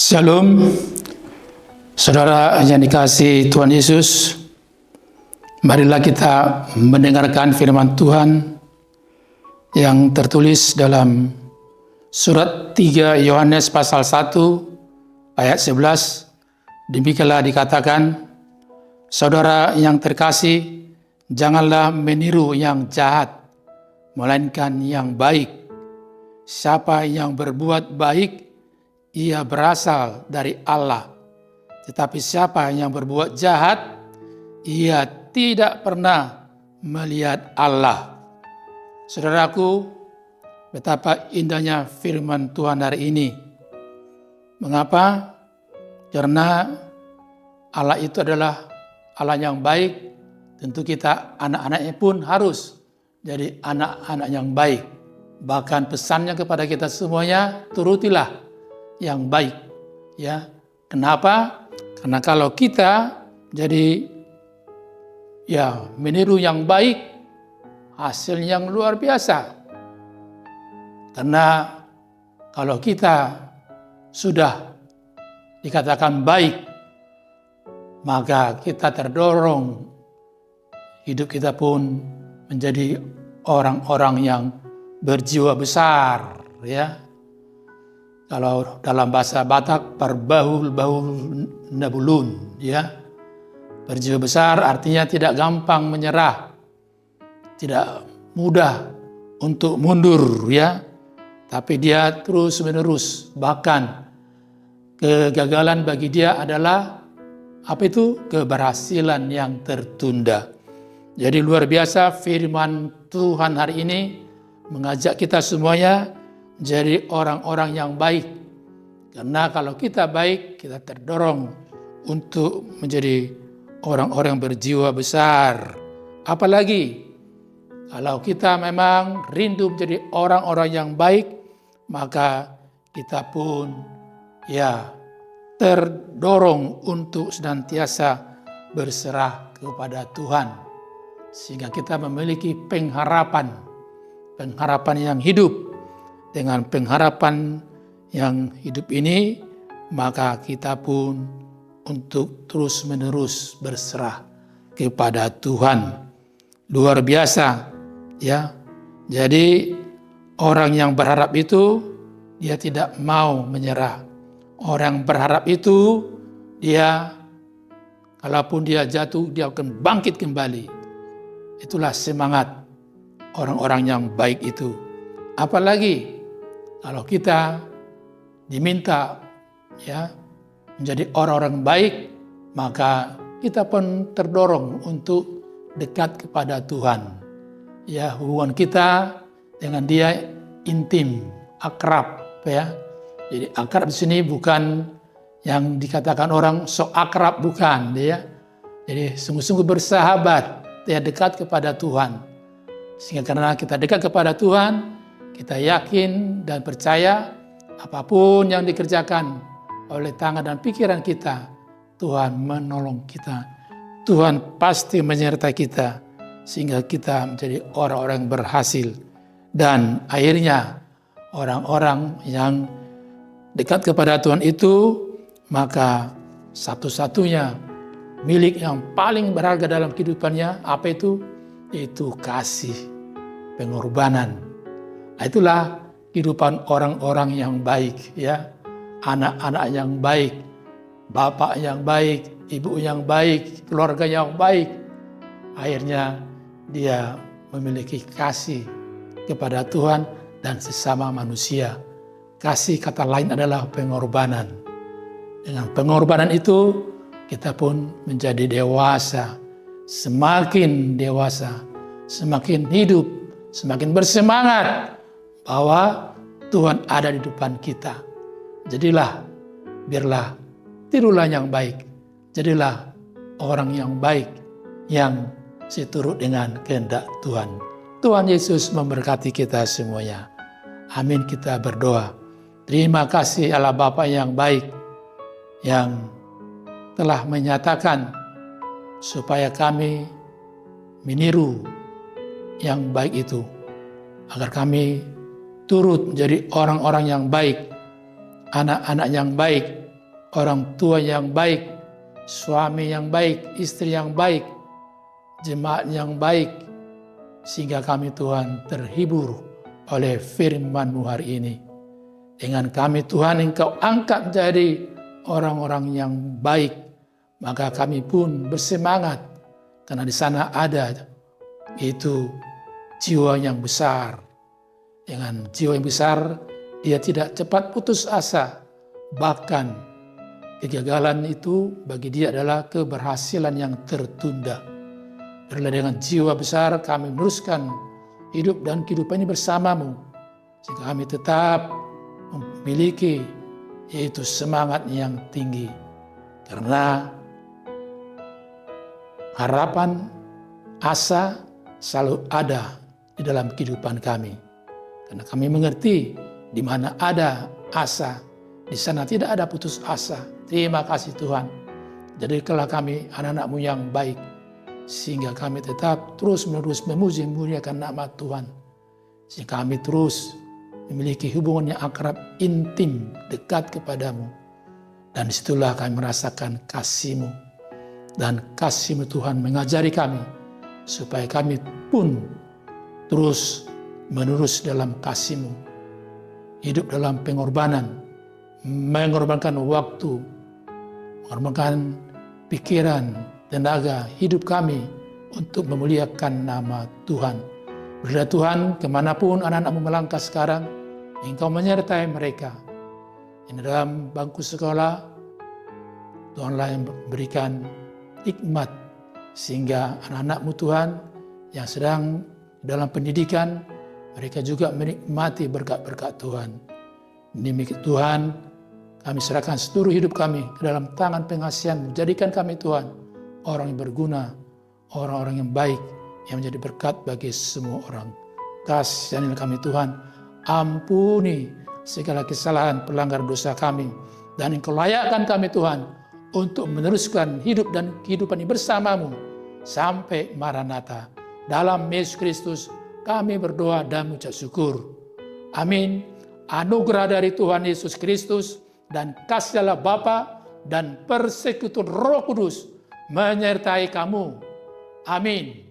Shalom, saudara yang dikasihi Tuhan Yesus. Marilah kita mendengarkan firman Tuhan yang tertulis dalam surat 3 Yohanes pasal 1 ayat 11. Demikianlah dikatakan, saudara yang terkasih, janganlah meniru yang jahat, melainkan yang baik. Siapa yang berbuat baik, ia berasal dari Allah. Tetapi siapa yang berbuat jahat, ia tidak pernah melihat Allah. Saudaraku, betapa indahnya firman Tuhan hari ini. Mengapa? Karena Allah itu adalah Allah yang baik. Tentu kita anak-anaknya pun harus jadi anak-anak yang baik. Bahkan pesannya kepada kita semuanya, turutilah yang baik. Ya, kenapa? Karena kalau kita jadi meniru yang baik, hasilnya yang luar biasa. Karena kalau kita sudah dikatakan baik, maka kita terdorong hidup kita pun menjadi orang-orang yang berjiwa besar, ya. Kalau dalam bahasa Batak, berbahul-bahul nabulun, ya. Berjiwa besar artinya tidak gampang menyerah, tidak mudah untuk mundur, ya. Tapi dia terus-menerus, bahkan kegagalan bagi dia adalah keberhasilan yang tertunda. Jadi luar biasa firman Tuhan hari ini mengajak kita semuanya jadi orang-orang yang baik. Karena kalau kita baik, kita terdorong untuk menjadi orang-orang berjiwa besar. Apalagi kalau kita memang rindu menjadi orang-orang yang baik, maka kita pun terdorong untuk senantiasa berserah kepada Tuhan. Sehingga kita memiliki pengharapan yang hidup. Dengan pengharapan yang hidup ini, maka kita pun untuk terus-menerus berserah kepada Tuhan. Luar biasa, ya. Jadi orang yang berharap itu, dia tidak mau menyerah. Orang berharap itu, dia kalaupun dia jatuh, dia akan bangkit kembali. Itulah semangat orang-orang yang baik itu. Apalagi kalau kita diminta menjadi orang-orang baik, maka kita pun terdorong untuk dekat kepada Tuhan. Ya, hubungan kita dengan Dia intim, akrab, ya. Jadi akrab di sini bukan yang dikatakan orang sok akrab, bukan, ya. Jadi sungguh-sungguh bersahabat, ya, dekat kepada Tuhan. Sehingga karena kita dekat kepada Tuhan, kita yakin dan percaya apapun yang dikerjakan oleh tangan dan pikiran kita, Tuhan menolong kita. Tuhan pasti menyertai kita sehingga kita menjadi orang-orang yang berhasil. Dan akhirnya orang-orang yang dekat kepada Tuhan itu, maka satu-satunya milik yang paling berharga dalam kehidupannya apa itu? Itu kasih, pengorbanan. Itulah kehidupan orang-orang yang baik, ya. Anak-anak yang baik, bapak yang baik, ibu yang baik, keluarga yang baik. Akhirnya dia memiliki kasih kepada Tuhan dan sesama manusia. Kasih kata lain adalah pengorbanan. Dengan pengorbanan itu kita pun menjadi dewasa. Semakin dewasa, semakin hidup, semakin bersemangat bahwa Tuhan ada di depan kita. Biarlah tirulah yang baik. Jadilah orang yang baik yang seturut dengan kehendak Tuhan. Tuhan Yesus memberkati kita semuanya. Amin, kita berdoa. Terima kasih Allah Bapa yang baik, yang telah menyatakan supaya kami meniru yang baik itu, agar kami turut menjadi orang-orang yang baik, anak-anak yang baik, orang tua yang baik, suami yang baik, istri yang baik, jemaat yang baik, sehingga kami Tuhan terhibur oleh firman-Mu hari ini. Dengan kami Tuhan Engkau angkat menjadi orang-orang yang baik, maka kami pun bersemangat karena di sana ada itu jiwa yang besar. Dengan jiwa yang besar, dia tidak cepat putus asa. Bahkan kegagalan itu bagi dia adalah keberhasilan yang tertunda. Karena dengan jiwa besar kami meneruskan hidup dan kehidupan ini bersama-Mu, sehingga kami tetap memiliki yaitu semangat yang tinggi. Karena harapan, asa selalu ada di dalam kehidupan kami. Karena kami mengerti di mana ada asa, di sana tidak ada putus asa. Terima kasih Tuhan. Jadikanlah kami anak-anak-Mu yang baik, sehingga kami tetap terus-menerus memuji memuliakan nama Tuhan. Sehingga kami terus memiliki hubungan yang akrab, intim, dekat kepadamu. Dan disitulah kami merasakan kasih-Mu. Dan kasih-Mu Tuhan mengajari kami, supaya kami pun terus menerus dalam kasih-Mu. Hidup dalam pengorbanan, mengorbankan waktu, mengorbankan pikiran, tenaga, hidup kami untuk memuliakan nama Tuhan. Berilah Tuhan, kemanapun anak-anak-Mu melangkah sekarang, Engkau menyertai mereka. Ini dalam bangku sekolah, Tuhanlah yang berikan hikmat, sehingga anak-anak-Mu Tuhan yang sedang dalam pendidikan, mereka juga menikmati berkat-berkat Tuhan. Demikian Tuhan, kami serahkan seluruh hidup kami ke dalam tangan pengasihan-Mu. Jadikan kami Tuhan orang yang berguna, orang-orang yang baik, yang menjadi berkat bagi semua orang. Kasihanilah kami Tuhan, ampuni segala kesalahan pelanggaran dosa kami, dan Engkau layakkan kami Tuhan untuk meneruskan hidup dan kehidupan ini bersama-Mu sampai Maranatha. Dalam Yesus Kristus kami berdoa dan mengucap syukur. Amin. Anugerah dari Tuhan Yesus Kristus dan kasih Allah Bapa dan persekutuan Roh Kudus menyertai kamu. Amin.